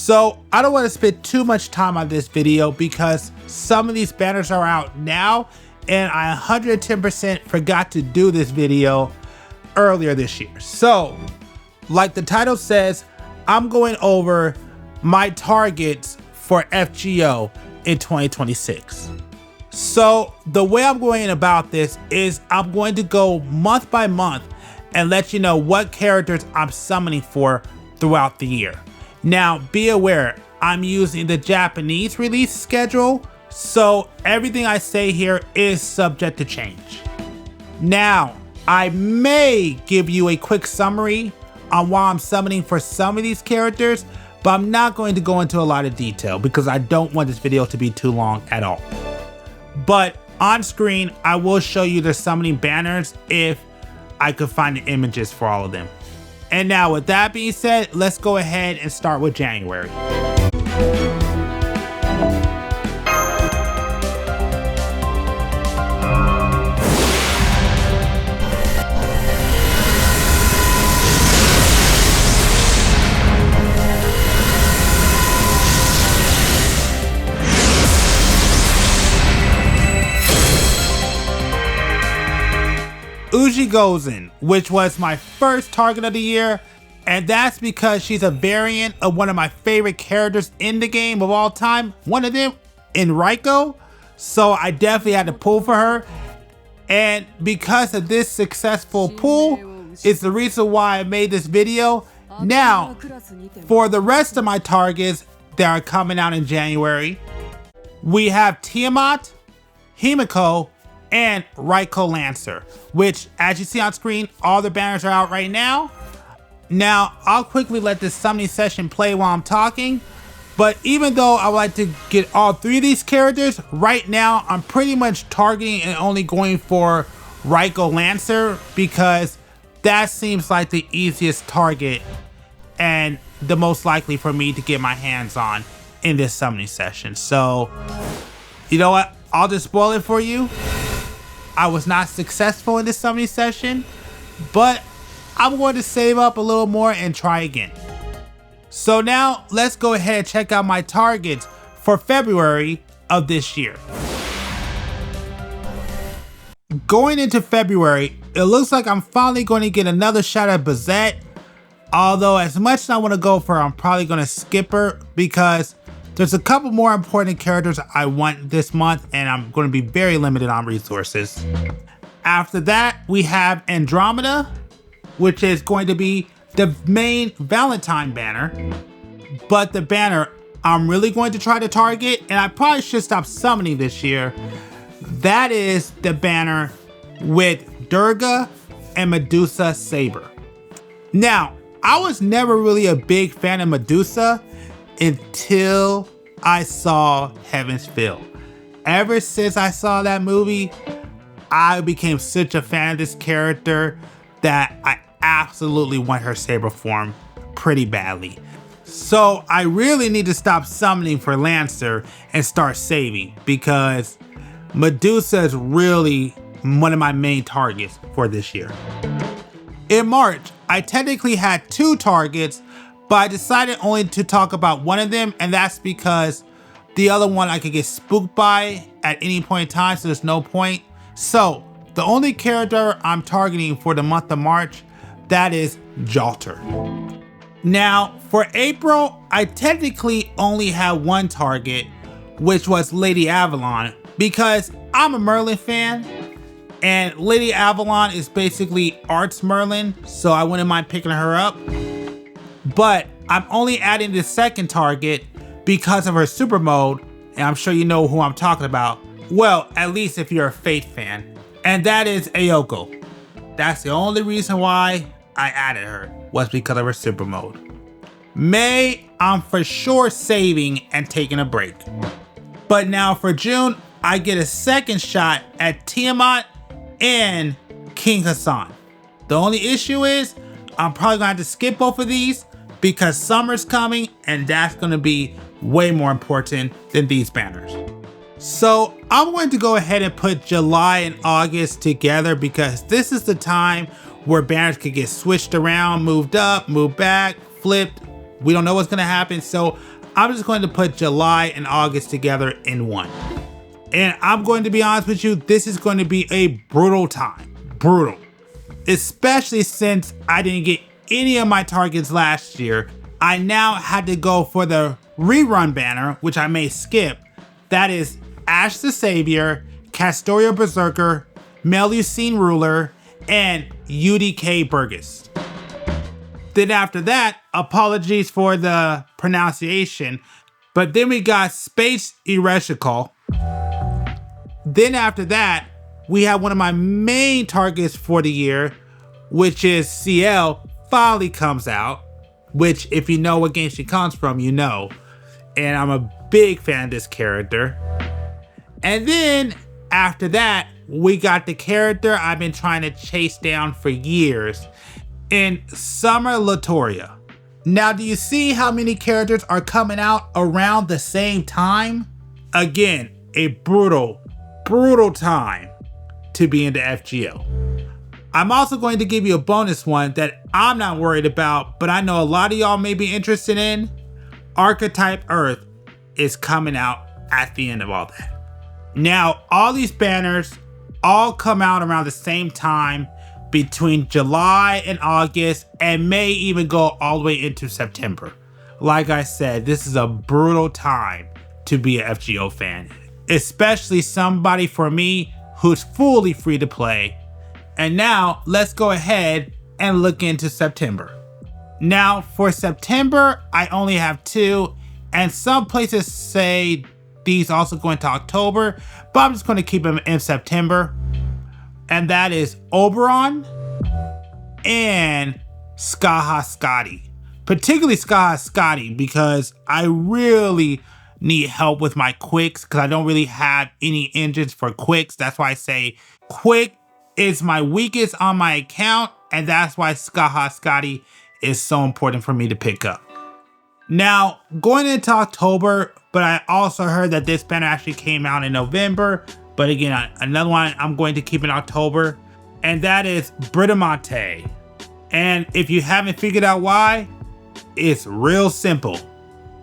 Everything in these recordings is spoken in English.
So I don't want to spend too much time on this video because some of these banners are out now and I 110% forgot to do this video earlier this year. So like the title says, I'm going over my targets for FGO in 2026. So the way I'm going about this is I'm going to go month by month and let you know what characters I'm summoning for throughout the year. Now, be aware, I'm using the Japanese release schedule, so everything I say here is subject to change. Now, I may give you a quick summary on why I'm summoning for some of these characters, but I'm not going to go into a lot of detail because I don't want this video to be too long at all. But on screen, I will show you the summoning banners if I could find the images for all of them. And now with that being said, let's go ahead and start with January. Uji Gozen, which was my first target of the year, and that's because she's a variant of one of my favorite characters in the game of all time, one of them in Raiko, so I definitely had to pull for her. And because of this successful pull is the reason why I made this video. Now, for the rest of my targets that are coming out in January, we have Tiamat, Himiko, and Raiko Lancer, which as you see on screen, all the banners are out right now. Now, I'll quickly let this summoning session play while I'm talking, but even though I would like to get all three of these characters, right now I'm pretty much targeting and only going for Raiko Lancer because that seems like the easiest target and the most likely for me to get my hands on in this summoning session. So, you know what? I'll just spoil it for you. I was not successful in this summoning session, but I'm going to save up a little more and try again. So now let's go ahead and check out my targets for February of this year. Going into February, it looks like I'm finally going to get another shot at Bazette. Although as much as I want to go for her, I'm probably going to skip her because there's a couple more important characters I want this month and I'm going to be very limited on resources. After that, we have Andromeda, which is going to be the main Valentine banner. But the banner I'm really going to try to target, and I probably should stop summoning this year, that is the banner with Durga and Medusa Saber. Now, I was never really a big fan of Medusa until I saw Heaven's Feel. Ever since I saw that movie, I became such a fan of this character that I absolutely want her saber form pretty badly. So I really need to stop summoning for Lancer and start saving because Medusa is really one of my main targets for this year. In March, I technically had two targets, but I decided only to talk about one of them, and that's because the other one I could get spooked by at any point in time, so there's no point. So the only character I'm targeting for the month of March, that is Jalter. Now for April, I technically only had one target, which was Lady Avalon, because I'm a Merlin fan, and Lady Avalon is basically Arts Merlin, so I wouldn't mind picking her up. But I'm only adding the second target because of her super mode, and I'm sure you know who I'm talking about. Well, at least if you're a Fate fan. And that is Ayoko. That's the only reason why I added her, was because of her super mode. May, I'm for sure saving and taking a break. But now for June, I get a second shot at Tiamat and King Hassan. The only issue is I'm probably gonna have to skip both of these because summer's coming and that's gonna be way more important than these banners. So I'm going to go ahead and put July and August together because this is the time where banners could get switched around, moved up, moved back, flipped. We don't know what's gonna happen. So I'm just going to put July and August together in one. And I'm going to be honest with you, this is going to be a brutal time. Brutal. Especially since I didn't get any of my targets last year. I now had to go for the rerun banner, which I may skip. That is Ash the Savior, Castoria Berserker, Melusine Ruler, and UDK Burgess. Then after that, apologies for the pronunciation, but then we got Space Eretical. Then after that, we have one of my main targets for the year, which is CL, finally comes out, which if you know what game she comes from, you know. And I'm a big fan of this character. And then after that, we got the character I've been trying to chase down for years in Summer Latoria. Now, do you see how many characters are coming out around the same time? Again, a brutal time to be into FGO. I'm also going to give you a bonus one that I'm not worried about, but I know a lot of y'all may be interested in. Archetype Earth is coming out at the end of all that. Now, all these banners all come out around the same time between July and August, and may even go all the way into September. Like I said, this is a brutal time to be an FGO fan, especially somebody for me who's fully free to play. And now let's go ahead and look into September. Now for September, I only have 2, and some places say these also go into October, but I'm just going to keep them in September. And that is Oberon and Skaha Scotty. Particularly Skaha Scotty, because I really need help with my quicks, because I don't really have any engines for quicks. That's why I say quick is my weakest on my account, and that's why Skaha Scotty is so important for me to pick up. Now, going into October, but I also heard that this banner actually came out in November. But again, another one I'm going to keep in October, and that is Britamante. And if you haven't figured out why, it's real simple.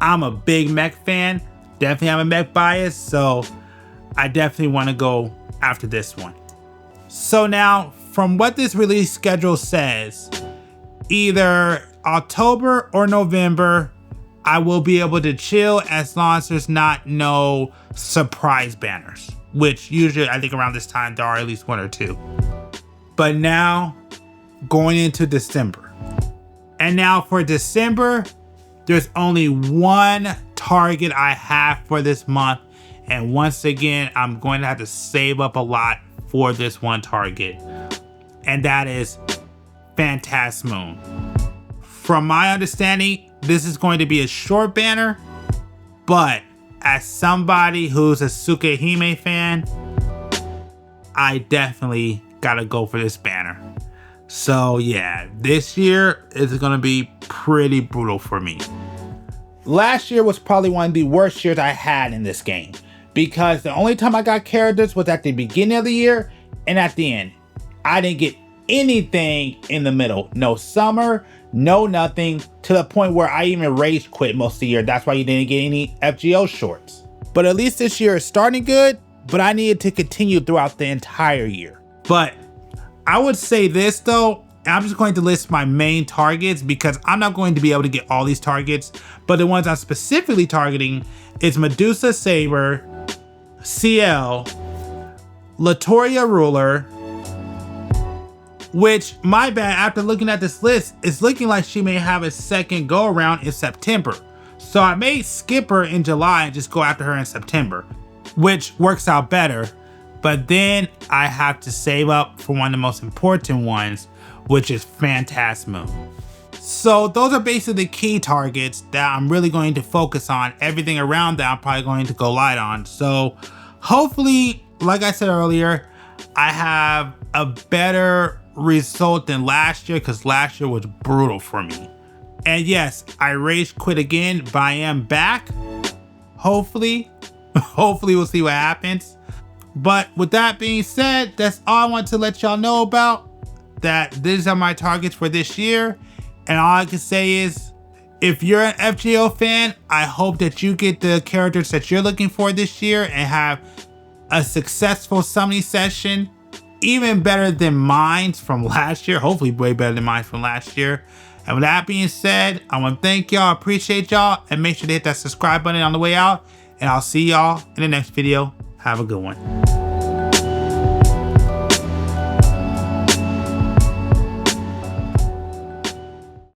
I'm a big mech fan, definitely have a mech bias, so I definitely want to go after this one. So now, from what this release schedule says, either October or November, I will be able to chill as long as there's not no surprise banners, which usually I think around this time there are at least 1 or 2. But now going into December. And now for December, there's only 1 target I have for this month. And once again, I'm going to have to save up a lot for this 1 target. And that is Phantasmoon. From my understanding, this is going to be a short banner, but as somebody who's a Tsukahime fan, I definitely gotta go for this banner. So yeah, this year is gonna be pretty brutal for me. Last year was probably one of the worst years I had in this game, because the only time I got characters was at the beginning of the year and at the end. I didn't get anything in the middle. No summer, no nothing, to the point where I even rage quit most of the year. That's why you didn't get any FGO shorts. But at least this year is starting good, but I needed to continue throughout the entire year. But I would say this though, and I'm just going to list my main targets because I'm not going to be able to get all these targets, but the ones I'm specifically targeting is Medusa Saber, CL, Latoria Ruler, which, my bad, after looking at this list, it's looking like she may have a second go around in September. So I may skip her in July and just go after her in September, which works out better. But then I have to save up for one of the most important ones, which is Phantasmoon. So those are basically the key targets that I'm really going to focus on. Everything around that I'm probably going to go light on. So hopefully, like I said earlier, I have a better result than last year, because last year was brutal for me. And yes, I rage quit again, but I am back. Hopefully we'll see what happens. But with that being said, that's all I want to let y'all know about. that these are my targets for this year. And all I can say is, if you're an FGO fan, I hope that you get the characters that you're looking for this year and have a successful summoning session, even better than mine from last year, hopefully way better than mine from last year. And with that being said, I want to thank y'all, appreciate y'all, and make sure to hit that subscribe button on the way out. And I'll see y'all in the next video. Have a good one.